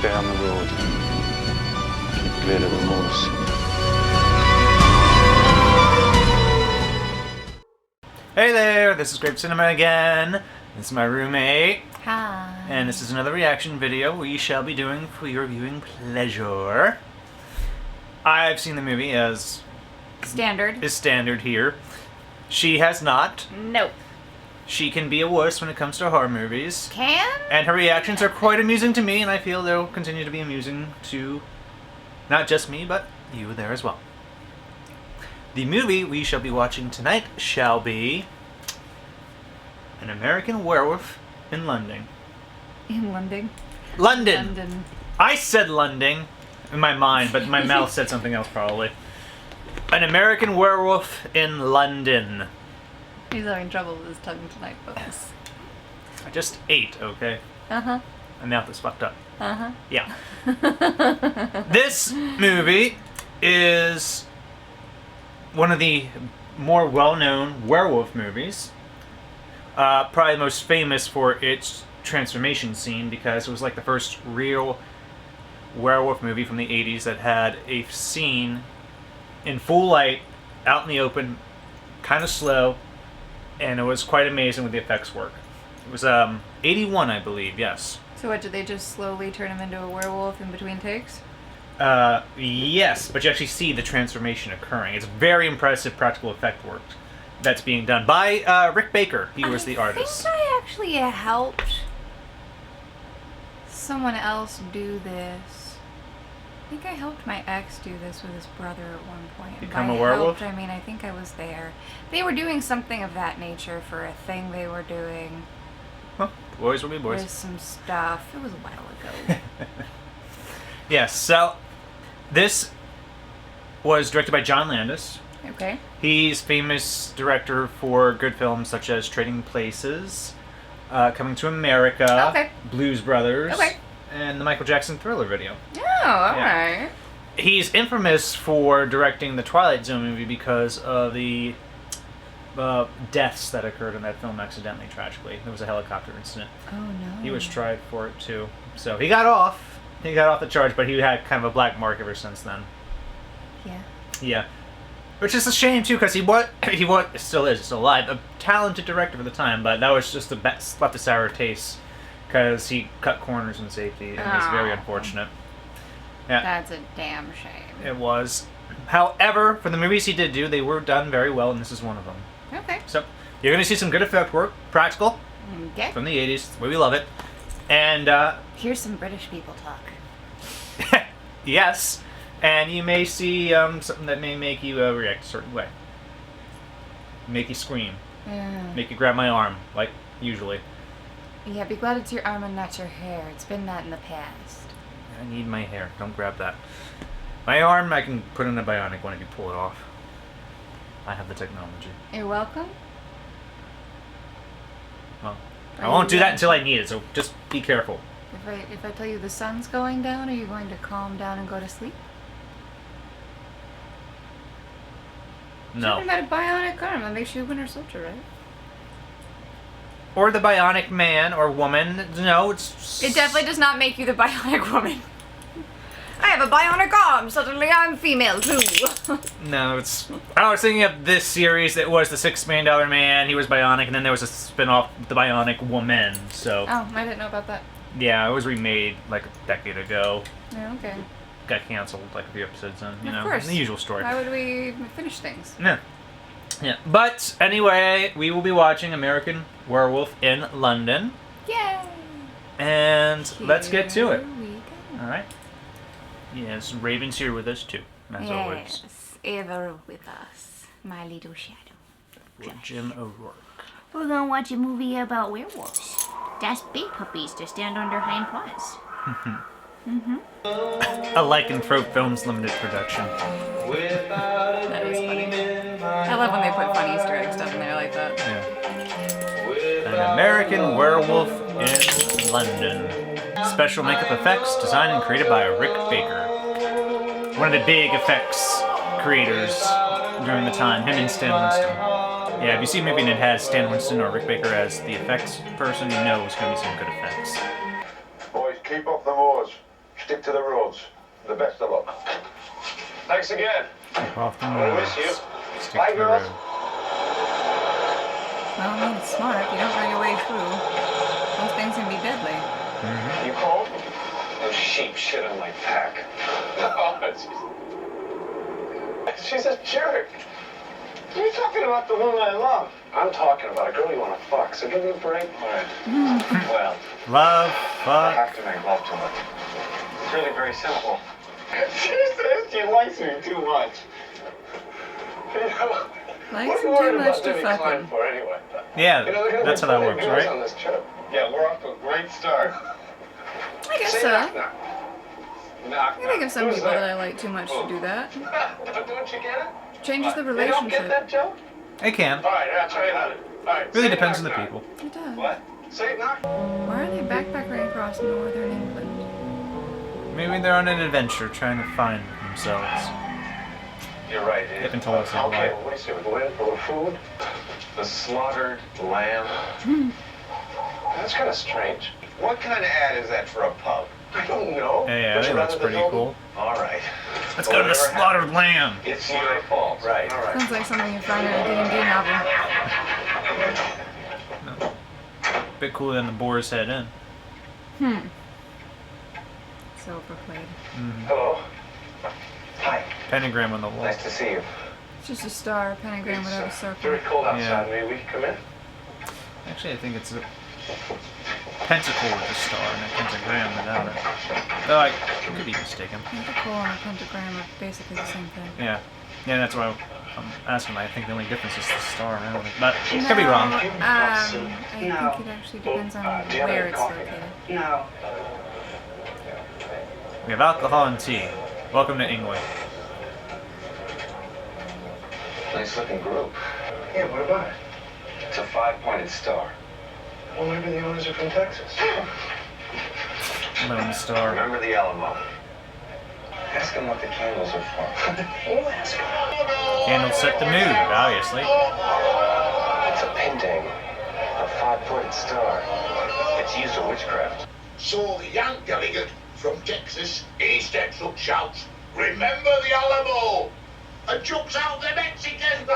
stay on the road. Keep clear of the moors. Hey there, this is Grape Cinema again. This is my roommate. Hi. And this is another reaction video we shall be doing for your viewing pleasure. I've seen the movie as Standard. is standard here. She has not. Nope. She can be a wuss when it comes to horror movies. Can? And her reactions are quite amusing to me, and I feel they'll continue to be amusing to not just me, but you there as well. The movie we shall be watching tonight shall be An American Werewolf in London. In London. London! London. I said London in my mind, but my mouth said something else probably. An American Werewolf in London. He's having trouble with his tongue tonight, folks. I just ate, okay? Uh-huh. My mouth is fucked up. Uh-huh. Yeah. This movie is one of the more well-known werewolf movies. Probably most famous for its transformation scene because it was like the first real werewolf movie from the 80s that had a scene in full light, out in the open, kind of slow, and it was quite amazing with the effects work. It was 81, I believe, yes. So what, did they just slowly turn him into a werewolf in between takes? Yes, but you actually see the transformation occurring. It's very impressive practical effect work that's being done by Rick Baker. He was the artist. I think I actually helped someone else do this. I think I helped my ex do this with his brother at one point. Become By a werewolf? helped, I mean, I think I was there. They were doing something of that nature for a thing they were doing. Well, boys will be boys. With some stuff. It was a while ago. Yes, so this was directed by John Landis. Okay. He's famous director for good films such as Trading Places, Coming to America, Okay. Blues Brothers, Okay. and the Michael Jackson Thriller video. Oh, alright. He's infamous for directing the Twilight Zone movie because of the deaths that occurred in that film accidentally, tragically. There was a helicopter incident. Oh, no. He was tried for it too. So he got off. He got off the charge, but he had kind of a black mark ever since then. Yeah. Yeah. Which is a shame too, because still is still alive, a talented director for the time, but that was just left a sour taste because he cut corners in safety, and it was very unfortunate. Yeah. That's a damn shame. It was. However, for the movies he did do, they were done very well, and this is one of them. Okay. So you're going to see some good effect work, practical, Okay. from the 80s, the way we love it. And Here's some British people talk. yes, and you may see something that may make you react a certain way. Make you scream. Make you grab my arm, like usually. Yeah, be glad it's your arm and not your hair. It's been that in the past. I need my hair. Don't grab that. My arm, I can put in a bionic one if you pull it off. I have the technology. You're welcome. Well, I won't do that until I need it, so just be careful. If I tell you the sun's going down, are you going to calm down and go to sleep? No. Talking about a bionic arm, that makes you a Winter Soldier, right? Or the bionic man or woman. No, it's... It definitely does not make you the bionic woman. I have a bionic arm, suddenly I'm female too. No, it's... I was thinking of this series that was the $6 Million Man, he was bionic, and then there was a spin-off, The Bionic Woman, so... Oh, I didn't know about that. Yeah, it was remade like a decade ago. Yeah, okay. Got canceled like a few episodes in, you Of know, course. the usual story. Why would we finish things? Yeah. Yeah. But anyway, we will be watching American Werewolf in London. Yay! And let's get to it. Here we go. Alright. Yes, Raven's here with us too, as always. Yes, ever with us, my little shadow. For Jim O'Rourke. We're gonna watch a movie about werewolves. That's big puppies to stand on their hind paws. A Lycanthrope Films limited production. That is funny. I love when they put fun Easter egg stuff in there like that. Yeah. An American Werewolf in London. Special makeup effects designed and created by Rick Baker. One of the big effects creators during the time, him and Stan Winston. Yeah, if you see a movie and it has Stan Winston or Rick Baker as the effects person, you know it's going to be some good effects. Boys, keep up the moors. the best of luck. Thanks again. Keep off the I road. miss you. Stick Bye, to the girls. road. Well, I mean, it's smart. You don't know your way through. Those things can be deadly. You cold? Those sheep shit on my pack. Oh, she's a jerk. You're talking about the woman I love. I'm talking about a girl you want to fuck, so give me a break. All right. Well, Love, I fuck. have to make love to her. It's really very simple. She says she likes me too much. You know, Likes what are you him too worried much about to Debbie fuck Klein him. for anyway? Yeah, You know, there are that's how that gonna be works, plenty of girls right? on this trip. Yeah, we're off to a great start. I guess Say so. knock, knock. Knock, I can think of some Who's people there? that I like too much to do that. Don't you get it? Changes the You don't get relationship. that joke? It can. All right, I'll try it out. All right. Really say depends on knock, the knock. people. It does. What? Say knock. Why are they backpacking across northern England? Maybe they're on an adventure trying to find themselves. You're right. They haven't told us that Okay, why. well, what do you say? We go in for the food? The slaughtered lamb? That's kind of strange. What kind of ad is that for a pub? I don't know. Yeah, Would that you looks rather pretty than cool. All right. Let's go to the Whatever slaughtered happens, lamb. It's your fault. Right. All right. Sounds like something you find in a D&D novel. Bit cooler than the boar's head in. So overplayed. Hello. Hi. Pentagram on the wall. Nice to see you. It's just a star, a pentagram It's without a circle. very cold outside. Yeah. Maybe we can come in? Actually, I think it's a pentacle with a star and a pentagram without it. Though I could be mistaken. Pentacle and a pentagram are basically the same thing. Yeah. Yeah, that's why I'm asking. I think the only difference is the star around it. But could be wrong. I think it actually depends on where it's located. No. We have alcohol and tea. Welcome to England. Nice looking group. Yeah, what about it? It's a 5-pointed star. Well, maybe the owners are from Texas. Lone Star. Remember the Alamo. Ask them what the candles are for. We'll ask them. Candles set the mood, obviously. It's a painting. A 5-pointed star. It's used in witchcraft. So the young delegate from Texas, East Texas shouts, "Remember the Alamo!" and jumps out the Mexican.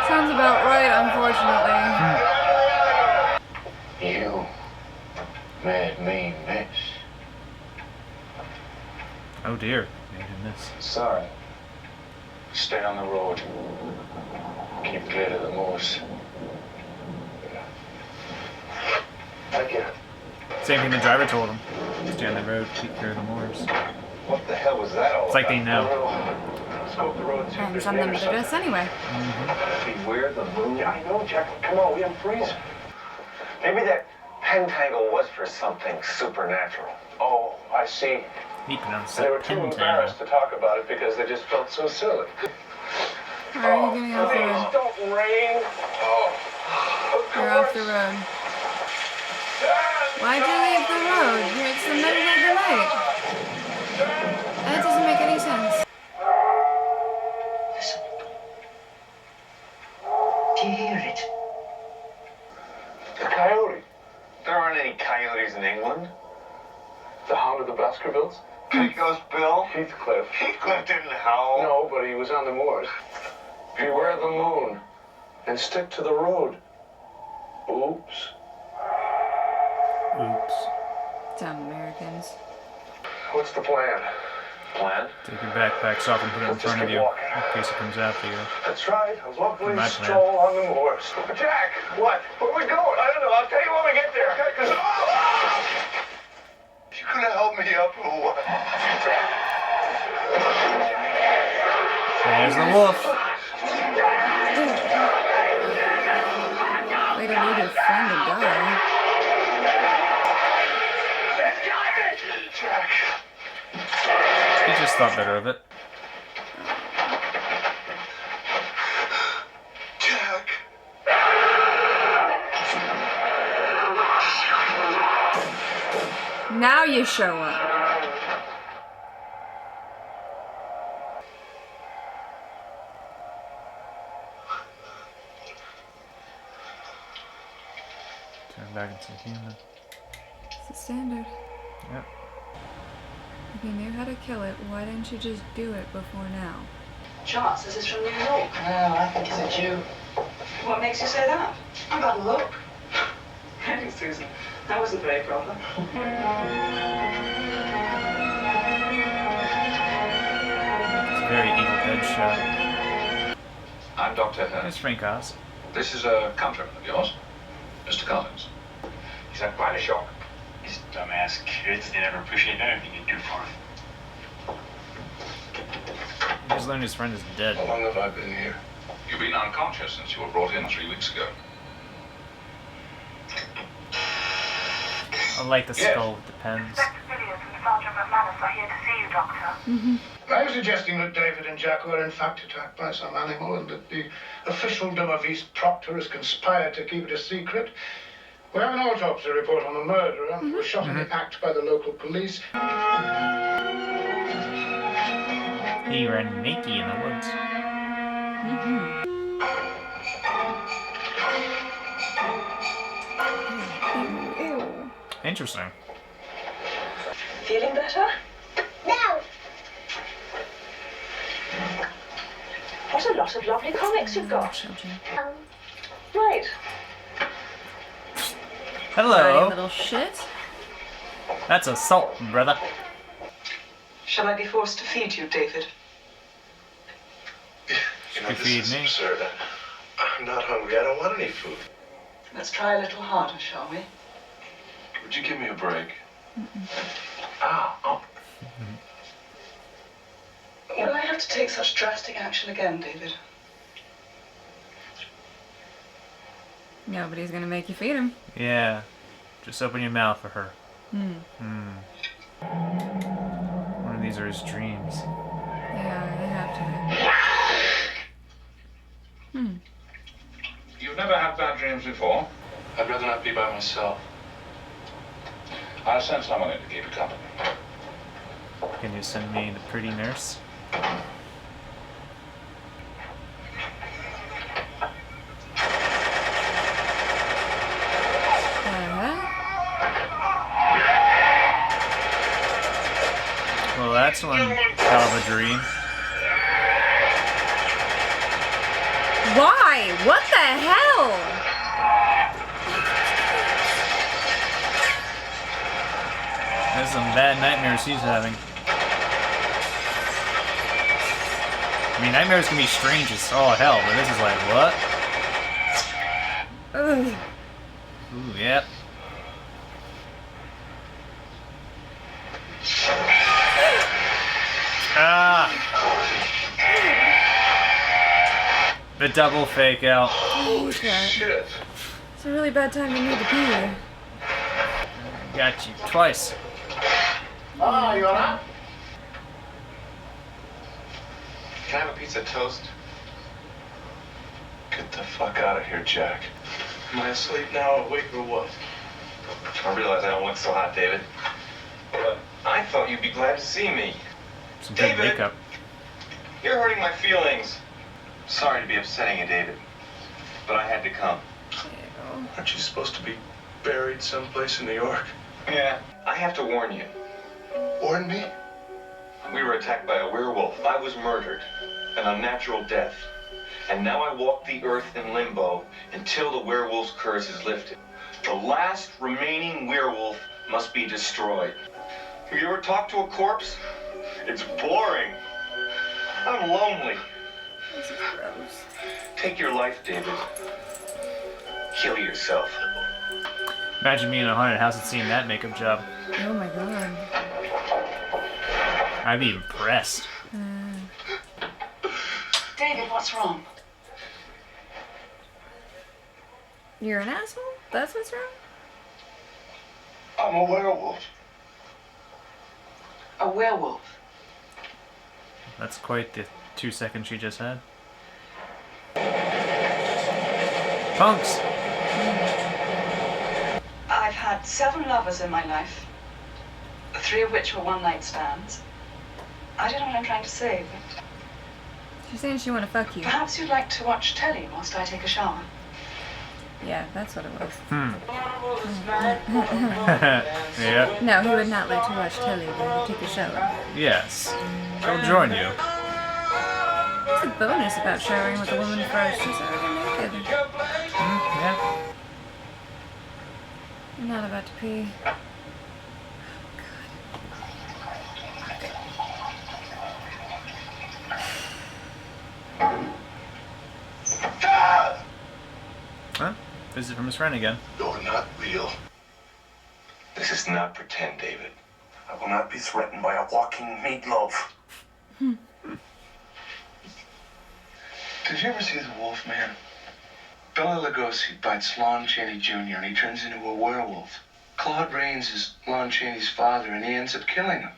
Sounds about right, unfortunately. You made me miss. Oh dear. Made him miss. Sorry. Stay on the road. Keep clear of the moors. Thank you. Same thing the driver told him. Stay on the road, keep clear of the moors. What the hell was that all It's like they about? know. Let's go up the road and see if And there's some an of them did intersection. us anyway. Beware the moon. Yeah, I know, Jack. Come on, we have freezing. Maybe that pentangle was for something supernatural. Oh, I see. He pronounced They were it too pentagram. embarrassed to talk about it because they just felt so silly. Where are you getting off the Please road? don't rain. Oh, of You're off the course. road. Why'd you leave the road? It's the middle of the night. That doesn't make any sense. Listen. Do you hear it? The coyote. There aren't any coyotes in England. The Hound of the Baskervilles? Pecos Bill? Heathcliff. Heathcliff didn't howl. No, but he was on the moors. Beware the moon. And stick to the road. Oops. Oops. Dumb Americans. What's the plan? Plan? Take your backpacks off and put it in Let's just front of keep you walking. in case it comes after you. That's right. A lovely My plan. stroll on the moors. Jack! What? Where are we going? I don't know. I'll tell you when we get there. Okay? 'Cause... You gonna help me up or what? There's the wolf. Way to leave your friend to die. Jack! He just thought better of it. Jack! Now you show up. Turn back into a human. It's a standard. Yep. If you knew how to kill it, why didn't you just do it before now? Charles, this is from New York. Well, I think he's a Jew. What makes you say that? I've got a look. Really, Susan? That wasn't very proper. It's a very Evil Dead show. I'm Dr. Hearn. It's Frank Oz. This is a countryman of yours, Mr. Collins. He's had quite a shock. These dumbass kids, they never appreciate anything you do for them. He just learned his friend is dead. How long have I been here? You've been unconscious since you were brought in 3 weeks ago. I like the skull with the pens. I'm suggesting that David and Jack were in fact attacked by some animal and that the official Dummervies proctor has conspired to keep it a secret. We have an autopsy report on the murderer who was shot in the act by the local police. He ran naked in the woods. Ew. Interesting. Feeling better? No! What a lot of lovely comics you've got. Children. Right. Sorry, Hello. little shit. That's assault, brother. Shall I be forced to feed you, David? You know, this is absurd. I'm not hungry. I don't want any food. Let's try a little harder, shall we? Would you give me a break? Oh. Will I have to take such drastic action again, David? Nobody's gonna make you feed him. Yeah. Just open your mouth for her. One of these are his dreams. Yeah, they have to. You've never had bad dreams before? I'd rather not be by myself. I'll send someone in to keep you company. Can you send me the pretty nurse? Well, that's one hell of a dream. Why? What the hell? There's some bad nightmares he's having. I mean, nightmares can be strange as all hell, but this is like, what? Ugh. Ooh, yep. Ah! The double fake out. Holy crap. Shit. It's a really bad time to need to pee. Got you twice. Ah, you alright? Can I have a piece of toast? Get the fuck out of here, Jack. Am I asleep now, awake, or what? I realize I don't look so hot, David. But I thought you'd be glad to see me. Some good David! makeup. You're hurting my feelings. Sorry to be upsetting you, David. But I had to come. Aren't you supposed to be buried someplace in New York? Yeah. I have to warn you. Warn me? We were attacked by a werewolf. I was murdered. An unnatural death. And now I walk the earth in limbo until the werewolf's curse is lifted. The last remaining werewolf must be destroyed. Have you ever talked to a corpse? It's boring. I'm lonely. This is gross. Take your life, David. Kill yourself. Imagine me in a haunted house and seeing that makeup job. Oh my god. I'd be impressed. David, what's wrong? You're an asshole? That's what's wrong? I'm a werewolf. A werewolf? That's quite the 2 seconds she just had. Punks! I've had 7 lovers in my life, 3 of which were one-night stands. I don't know what I'm trying to say, but She's saying she wanna fuck you. perhaps you'd like to watch telly whilst I take a shower. Yeah, that's what it was. Yeah. No, he would not let you watch telly while you take a shower. Yes. I'll join you. What's the bonus about showering with a woman first? She's already naked. Yeah. I'm not about to pee. Huh? Visit from his friend again. You're not real. This is not pretend, David. I will not be threatened by a walking meatloaf. Did you ever see The Wolf Man? Bela Lugosi bites Lon Chaney Jr. and he turns into a werewolf. Claude Rains is Lon Chaney's father and he ends up killing him.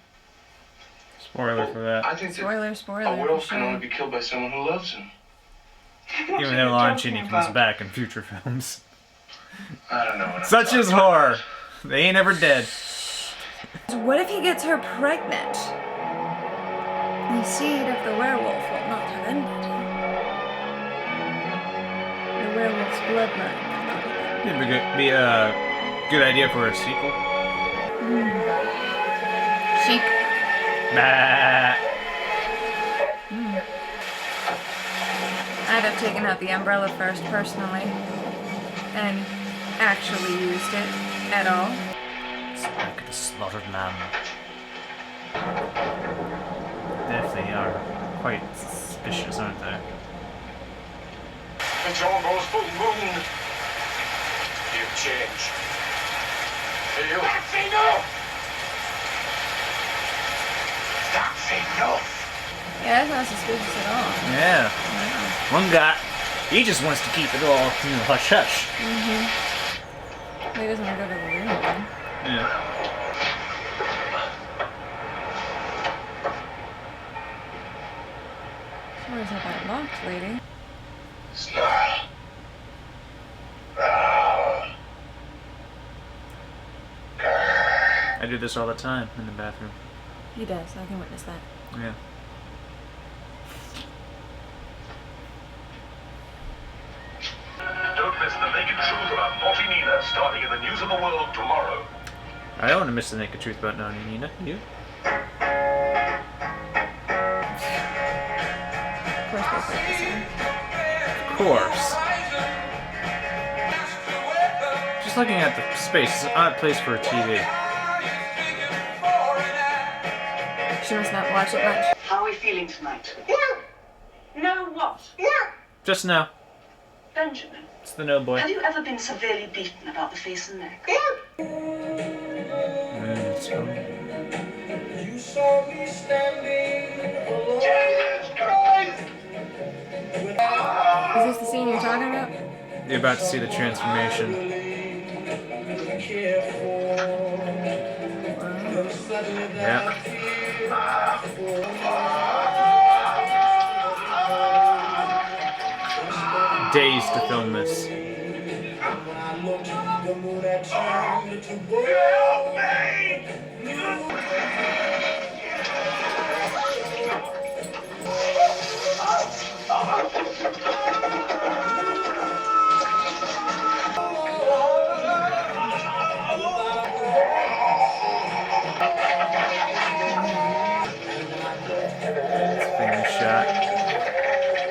Spoiler for that. I think Spoiler, that spoiler. a werewolf for can only sure. be killed by someone who loves him. Even though Lon Chaney comes back in future films. I don't know what I'm Such is talking horror. They ain't ever dead. What if he gets her pregnant? The seed of the werewolf will not have ended. The werewolf's bloodline will not have ended. It'd be a good idea for a sequel. Sheep. Bah. I'd have taken out the umbrella first, personally, and actually used it at all. Look at the slaughtered lamb. Definitely are quite suspicious, aren't they? It's almost full moon. You change. You. That's enough! That's enough! Yeah, that's not suspicious at all. Yeah. One guy, he just wants to keep it all, hush hush. He doesn't want to go to the room again. Yeah. Where's that locked, lady? Snarl. I do this all the time in the bathroom. He does. I can witness that. Yeah. Don't miss the naked truth about Naughty Nina starting in the News of the World tomorrow. I don't want to miss the naked truth about Naughty Nina. You? Of course they put this in. Of course. Just looking at the space, it's an odd place for a TV. She must not watch it much. How are we feeling tonight? No what? Just now. Benjamin, It's the no boy. have you ever been severely beaten about the face and neck? Let's go. Is this the scene you're talking about? You're about to see the transformation. Yeah. Days to film this. Famous shot.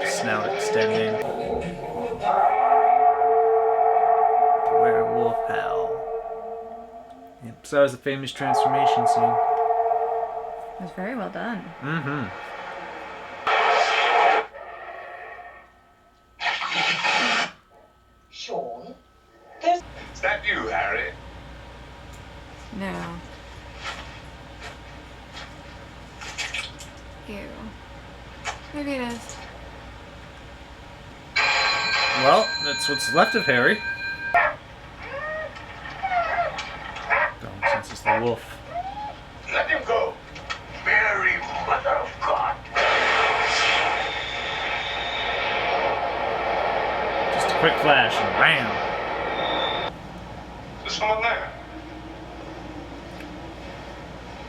Snout extending. The werewolf howl. Yep, so that was a famous transformation scene. It was very well done. Mm-hmm. Sean? Is that you, Harry? No. Ew. Maybe it is. Well, that's what's left of Harry. Since it's the wolf. Let him go. Mary, Mother of God. Just a quick flash and bam! There's someone there.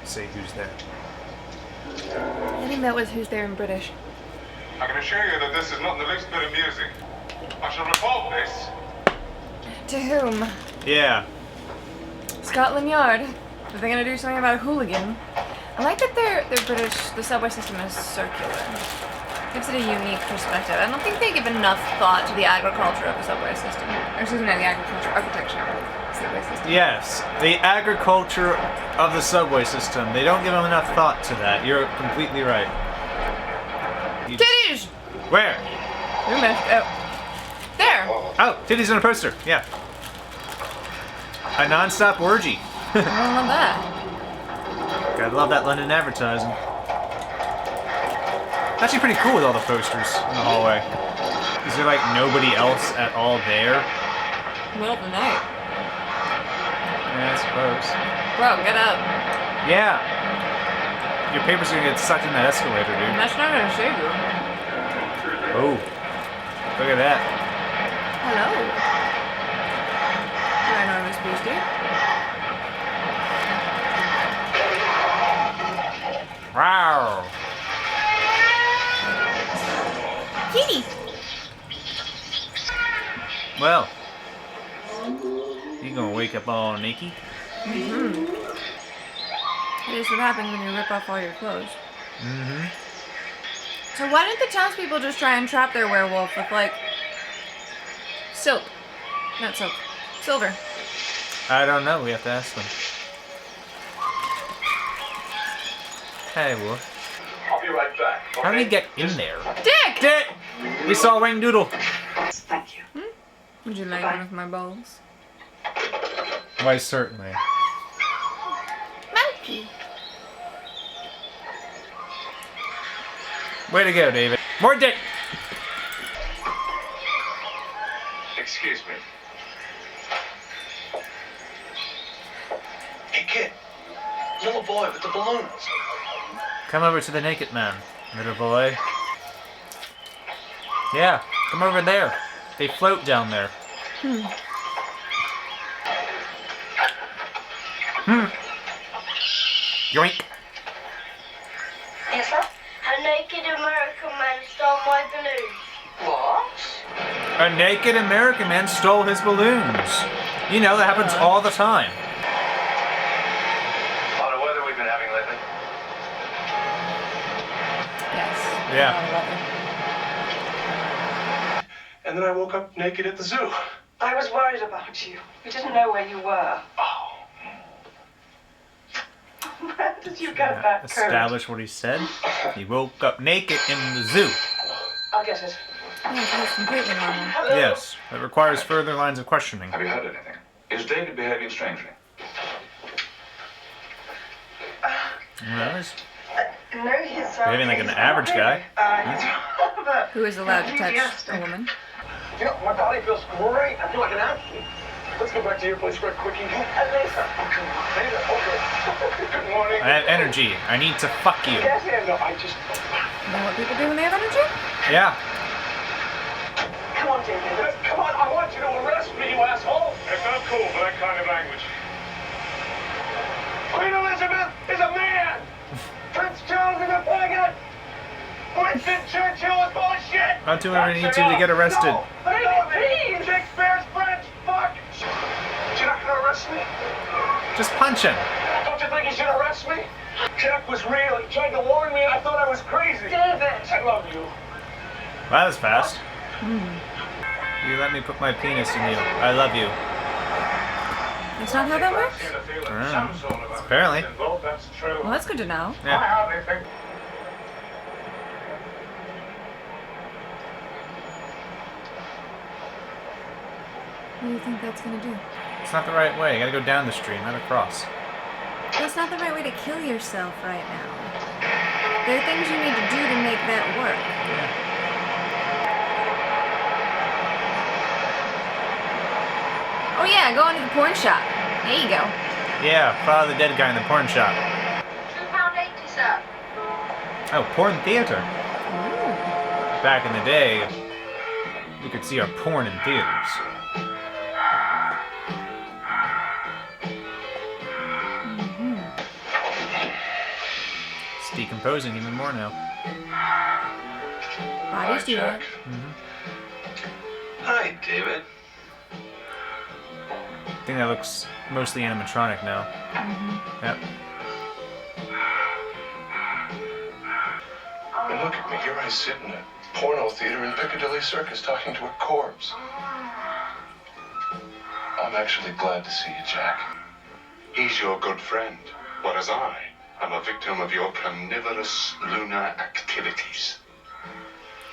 Say who's there. I think that was Who's There in British. I can assure you that this is not in the least bit amusing. I shall report this To whom? Yeah. Scotland Yard. Are they gonna do something about a hooligan? I like that they're British. The subway system is circular. Gives it a unique perspective. I don't think they give enough thought to the agriculture of the subway system. Or excuse me, not the agriculture, architecture of the subway system. Yes, the agriculture of the subway system. They don't give them enough thought to that. You're completely right. Titties! Where? We missed. Oh. There! Oh, titties on a poster. Yeah. A non-stop orgy. I don't love that. Gotta love that London advertising. Actually pretty cool with all the posters in the hallway. Is there like nobody else at all there? Middle of the night. Yeah, I suppose. Bro, get up. Yeah. Your paper's gonna get sucked in that escalator, dude. That's not gonna save you. Oh. Look at that. Hello. Ginormous beastie. Wow. Kitty! Well. You gonna wake up all naked? Mm-hmm. That is what happens when you rip off all your clothes. Mm-hmm. So why didn't the townspeople just try and trap their werewolf with, like, silk? Not silk. Silver. I don't know. We have to ask them. Hey, Wolf. I'll be right back. How did he get in there? Dick! Dick! We saw Wang Doodle. Thank you. Would you like one of my balls? Why, certainly. Monkey! Way to go, David. More dick! Excuse me. Hey, kid. Little boy with the balloons. Come over to the naked man, little boy. Yeah, come over there. They float down there. Yoink. Yes, sir? A naked American man stole my balloon. What? A naked American man stole his balloons. You know, that happens all the time. A lot of weather we've been having lately. Yes. Yeah. And then I woke up naked at the zoo. I was worried about you. We didn't know where you were. Oh. Where did you get that coat? Establish what he said. He woke up naked in the zoo. I'll get it. Yeah, that's completely normal. Yes, that requires further lines of questioning. Have you heard anything? Is David behaving strangely? Well, he's No, he's behaving like an average guy. Who is allowed to touch a woman? You know, my body feels great. I feel like an athlete. Let's go back to your place right quick. Later. Later. Okay. Good morning. I have energy. I need to fuck you. Yes, yeah, no, I just... You know what people do when they have energy? Yeah. Come on, David. Come on, I want you to arrest me, you asshole. It's not cool for that kind of language. Queen Elizabeth is a man. Prince Charles is a faggot. Winston Churchill is full of shit. I'll do whatever I need to get arrested. No, please. Shakespeare's French. Fuck. You're not gonna arrest me? Just punch him. Don't you think you should arrest me? Jack was real. He tried to warn me. I thought I was crazy. David. I love you. That was fast. You let me put my penis in you. I love you. That's not how that works? Apparently. Well, that's good to know. Yeah. What do you think that's gonna do? It's not the right way. You gotta go down the street, not across. That's not the right way to kill yourself right now. There are things you need to do to make that work. Oh yeah, go into the porn shop. There you go. Yeah, follow the dead guy in the porn shop. £2.80, sir. Oh, porn theater. Ooh. Back in the day, we could see our porn in theaters. It's decomposing even more now. Bodies do that. Hi, David. think that looks mostly animatronic now. Yep. And look at me, here I sit in a porno theater in Piccadilly Circus talking to a corpse. I'm actually glad to see you, Jack. He's your good friend, whereas I am a victim of your carnivorous lunar activities.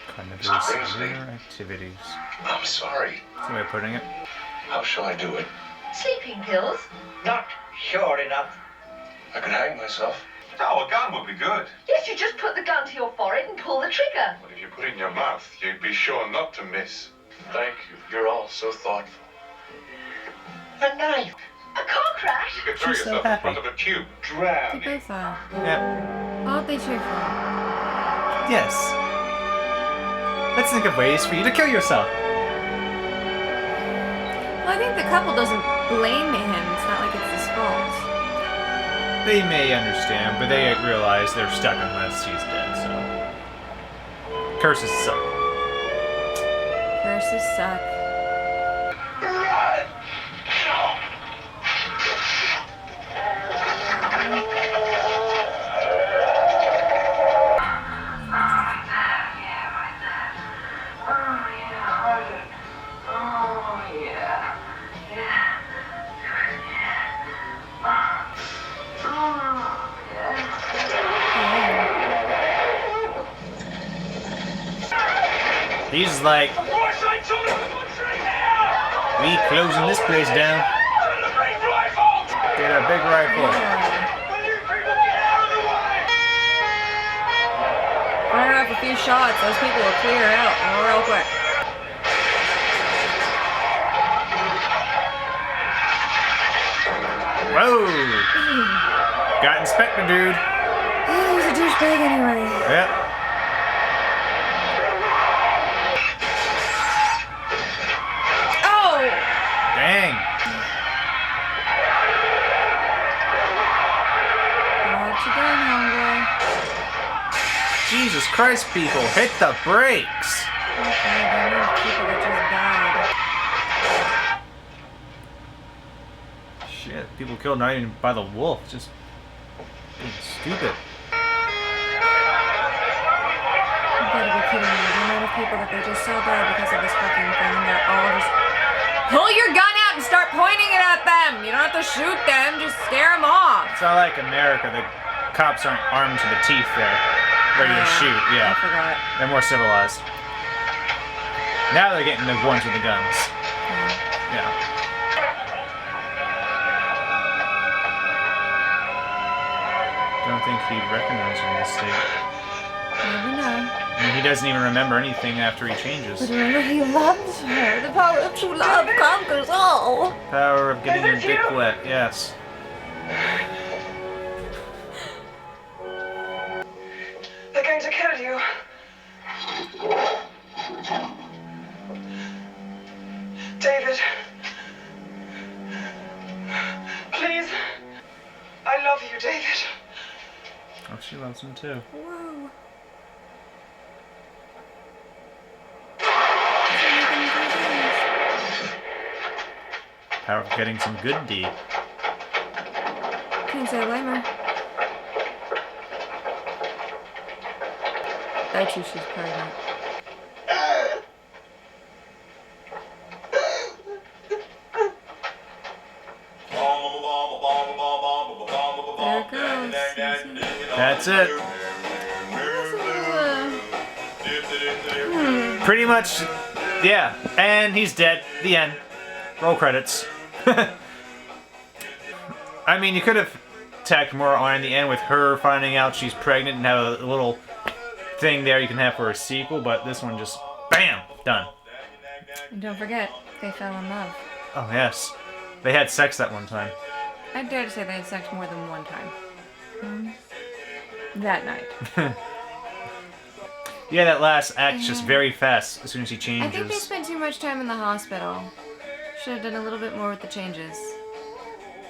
Carnivorous lunar activities. I'm sorry. That's the way of putting it. How shall I do it? Sleeping pills? Not sure enough. I could hang myself. Oh, a gun would be good. Yes, you just put the gun to your forehead and pull the trigger. But if you put it in your mouth, you'd be sure not to miss. Thank you. You're all so thoughtful. A knife. A car crash? You could throw She's so yourself in happy. front of a tube. They Drown. both are. Yep. Why would they cheer for? Yes. Let's think of ways for you to kill yourself. Well, I think the couple doesn't blame him. It's not like it's his fault. They may understand, but they realize they're stuck unless he's dead, so. Curses suck. Curses suck. He's like, we closing this place down. Get a big rifle. Fire off a few shots. Those people will clear out real quick. Whoa! Got Inspector Dude. He's a douchebag anyway. Yep. Oh! Dang. What you doing, homeboy? Jesus Christ, people, hit the brakes. Okay, there are people that just died. Shit, people killed not even by the wolf, just being stupid. You gotta be kidding me. The amount of people that they just saw die because of this fucking thing, and they're all just... Pull your gun out and start pointing it at them! You don't have to shoot them, just scare them off! It's not like America, the cops aren't armed to the teeth there, ready to shoot, I yeah. forgot. They're more civilized. Now they're getting the ones with the guns. Yeah. Don't think he'd recognize her in this state. Never know. I mean, he doesn't even remember anything after he changes. But remember, he loves her. The power of true love conquers all. Power of getting your dick wet, yes. They're going to kill you. David. Please. I love you, David. Oh, she loves him too. Whoa. Power of getting some good D. Can't say I blame her. Bet you she's pregnant. There it goes. That's it. Pretty much, yeah. And he's dead. The end. Roll credits. I mean, you could have tacked more on in the end with her finding out she's pregnant and have a little thing there you can have for a sequel, but this one just, bam, done. And don't forget, they fell in love. Oh, yes. They had sex that one time. I dare to say they had sex more than one time. That night. Yeah, that last act's just very fast as soon as he changes. I think they spent too much time in the hospital. Should have done a little bit more with the changes.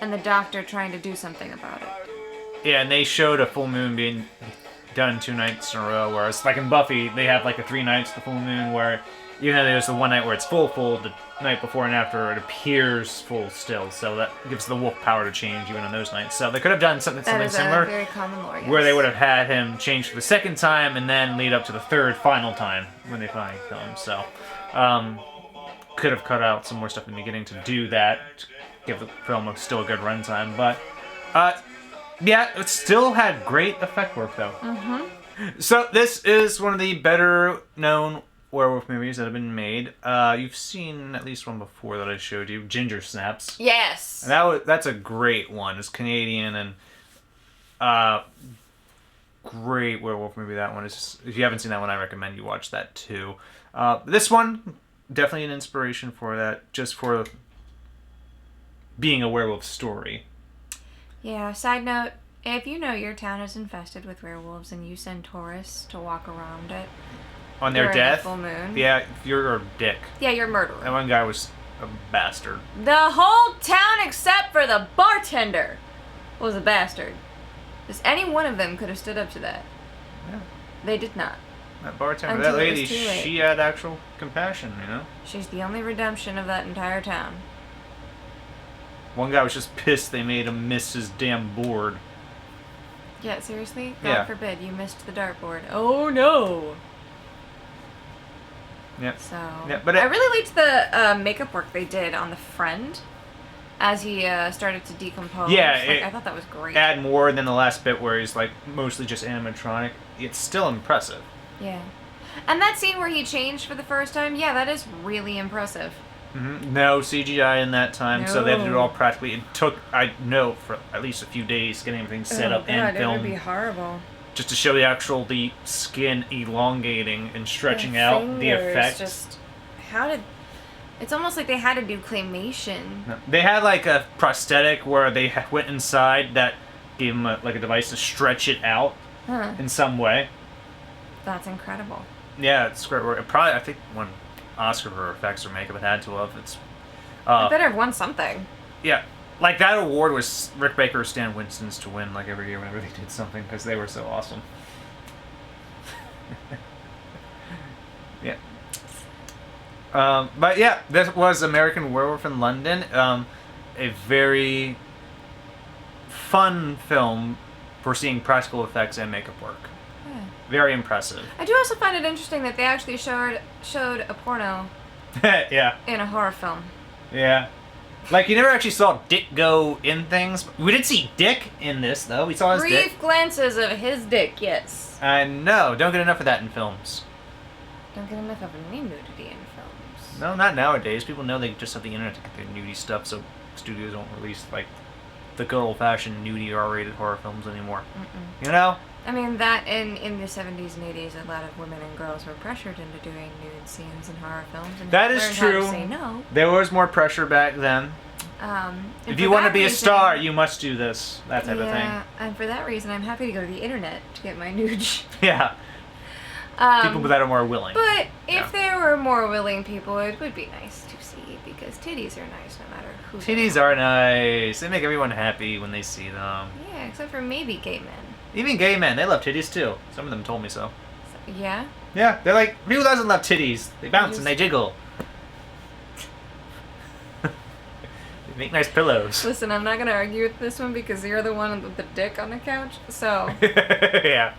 And the doctor trying to do something about it. Yeah, and they showed a full moon being done 2 nights in a row, whereas like in Buffy, they have like the 3 nights of the full moon where Even though there's the one night where it's full, the night before and after it appears full still. So that gives the wolf power to change even on those nights. So they could have done something That is similar. a very common lore, yes. Where they would have had him change for the second time and then lead up to the third final time when they finally kill him. So could have cut out some more stuff in the beginning to do that, to give the film still a good runtime. But yeah, it still had great effect work though. Mm-hmm. So this is one of the better known werewolf movies that have been made. You've seen at least one before that I showed you, Ginger Snaps. Yes. And that's a great one. It's Canadian and great werewolf movie. That one is. If you haven't seen that one, I recommend you watch that too. This one definitely an inspiration for that, just for being a werewolf story. Yeah. Side note: if you know your town is infested with werewolves and you send tourists to walk around it On their during death, the full moon, yeah, you're a dick. yeah, you're a murderer. That one guy was a bastard. The whole town except for the bartender was a bastard. Because any one of them could have stood up to that. Yeah. They did not. That bartender, Until that it was lady, too late. she had actual compassion, you know? She's the only redemption of that entire town. One guy was just pissed they made him miss his damn board. Yeah, seriously? God Yeah. forbid you missed the dartboard. Oh no! Yep. So, Yeah, but I really liked the makeup work they did on the friend as he started to decompose. Yeah, I thought that was great. Add more than the last bit where he's like mostly just animatronic. It's still impressive. Yeah. And that scene where he changed for the first time, yeah, that is really impressive. Mm-hmm. No CGI in that time, so they had to do it all practically. It took, I know, for at least a few days getting everything set up and filmed. It would be horrible. Just to show the skin elongating and stretching The out the fingers, effect. Just, how did... It's almost like they had to do claymation. No, they had like a prosthetic where they went inside that gave them a device to stretch it out in some way. That's incredible. Yeah, it's great work. Probably, I think, won Oscar for effects or makeup. It had to have. It's. It better have won something. Yeah, like that award was Rick Baker or Stan Winston's to win like every year whenever they did something because they were so awesome. Yeah. But yeah, this was American Werewolf in London. A very fun film for seeing practical effects and makeup work. Yeah. Very impressive. I do also find it interesting that they actually showed a porno Yeah. in a horror film. Yeah. Like, you never actually saw Dick go in things. We did see Dick in this, though. We saw his dick. Brief glances of his dick, yes. I know. Don't get enough of that in films. Don't get enough of any nudity in films. No, not nowadays. People know they just have the internet to get their nudie stuff, so studios don't release, like, the good old-fashioned nudie R-rated horror films anymore. You know? I mean, that in the 70s and 80s, a lot of women and girls were pressured into doing nude scenes in horror films. And That is learned true. How to say no. There was more pressure back then. If you want to be a star, you must do this. That type of thing. Yeah, and for that reason, I'm happy to go to the internet to get my nude. Yeah. People that are more willing. But if there were more willing people, it would be nice to see, because titties are nice no matter who. Titties are nice. They make everyone happy when they see them. Yeah, except for maybe gay men. Even gay men, they love titties too. Some of them told me so. Yeah? Yeah, they're like, who doesn't love titties? They bounce and they jiggle. They make nice pillows. Listen, I'm not gonna argue with this one because you're the one with the dick on the couch, so... Yeah.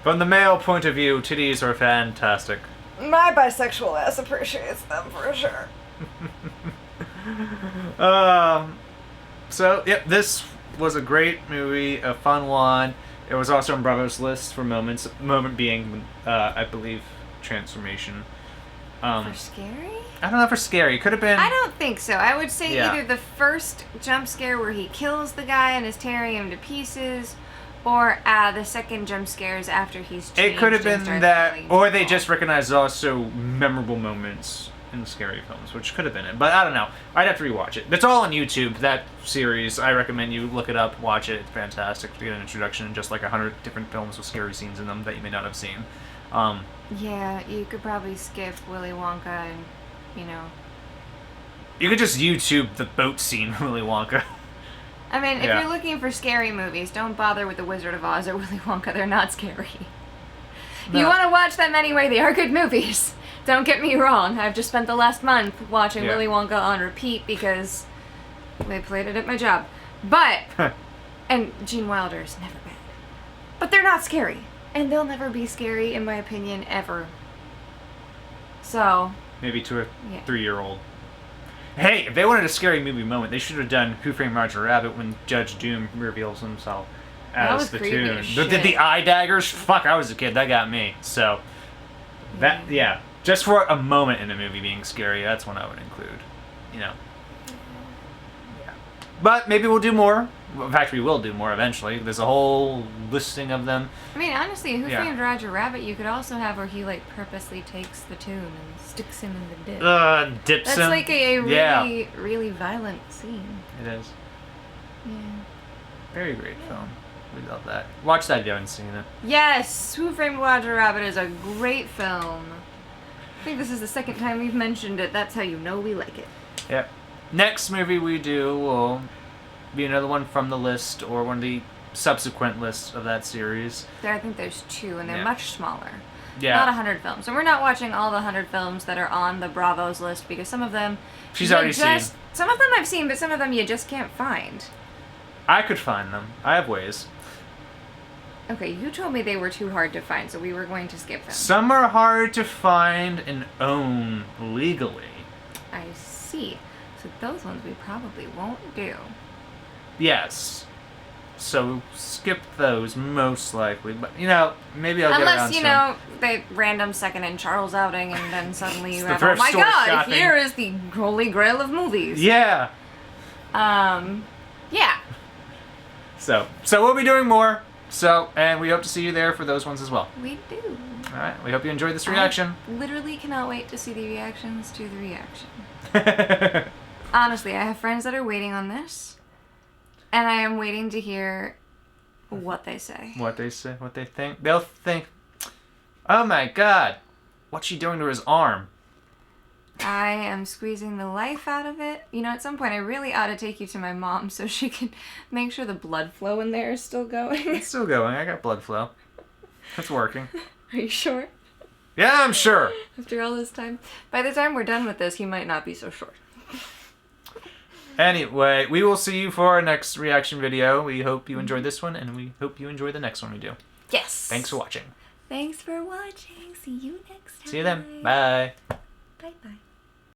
From the male point of view, titties are fantastic. My bisexual ass appreciates them for sure. So, yep, this was a great movie, a fun one. It was also on Bravo's list for moments. Moment being, I believe, transformation. For scary? I don't know for scary. Could have been. I don't think so. I would say Yeah. either the first jump scare where he kills the guy and is tearing him to pieces, or the second jump scares after he's changed. It could have and been starts that, feeling or they small. just recognized also memorable moments in scary films, which could have been it. But I don't know. I'd have to rewatch it. It's all on YouTube, that series. I recommend you look it up, watch it. It's fantastic to get an introduction in just like 100 different films with scary scenes in them that you may not have seen. Yeah, you could probably skip Willy Wonka and, you know... You could just YouTube the boat scene from Willy Wonka. I mean, if Yeah. you're looking for scary movies, don't bother with The Wizard of Oz or Willy Wonka. They're not scary. No. You want to watch them anyway, they are good movies. Don't get me wrong. I've just spent the last month watching Yeah. Willy Wonka on repeat because they played it at my job. But, and Gene Wilder is never bad. But they're not scary. And they'll never be scary, in my opinion, ever. So. Maybe to a Yeah. 3-year-old. Hey, if they wanted a scary movie moment, they should have done Who Framed Roger Rabbit when Judge Doom reveals himself That as was the creepy Toon. as The shit. eye daggers? Fuck, I was a kid. That got me. So, that, yeah. Just for a moment in a movie being scary, that's when I would include. You know. Yeah. But maybe we'll do more. In fact, we will do more eventually. There's a whole listing of them. I mean, honestly, Who Yeah. Framed Roger Rabbit, you could also have where he, like, purposely takes the Toon and sticks him in the dip. Dips That's him. like a really, Yeah. really violent scene. It is. Yeah. Very great film. We love that. Watch that if you haven't seen it. Yes, Who Framed Roger Rabbit is a great film. I think this is the second time we've mentioned it. That's how you know we like it. Yep. Next movie we do will be another one from the list or one of the subsequent lists of that series. I think there's 2, and they're Yeah. much smaller. Yeah. Not 100 films. And we're not watching all the 100 films that are on the Bravo's list because some of them... She's you already seen. Some of them I've seen, but some of them you just can't find. I could find them. I have ways. Okay, you told me they were too hard to find, so we were going to skip them. Some are hard to find and own legally. I see. So those ones we probably won't do. Yes. So skip those most likely. But, you know, maybe I'll get around Unless, to you know, they random second in Charles outing and then suddenly you It's have, the oh thrift my store god, shopping. here is the holy grail of movies. Yeah. Yeah. So we'll be doing more. So, and we hope to see you there for those ones as well. We do. All right. We hope you enjoyed this reaction. I literally cannot wait to see the reactions to the reaction. Honestly, I have friends that are waiting on this, and I am waiting to hear what they say. What they say, what they think. They'll think, oh my god, what's she doing to his arm? I am squeezing the life out of it. You know, at some point I really ought to take you to my mom so she can make sure the blood flow in there is still going. It's still going. I got blood flow. It's working. Are you sure? Yeah, I'm sure. After all this time? By the time we're done with this, he might not be so sure. Anyway, we will see you for our next reaction video. We hope you enjoyed this one, and we hope you enjoy the next one we do. Yes. Thanks for watching. Thanks for watching. See you next time. See you then. Bye. Bye-bye.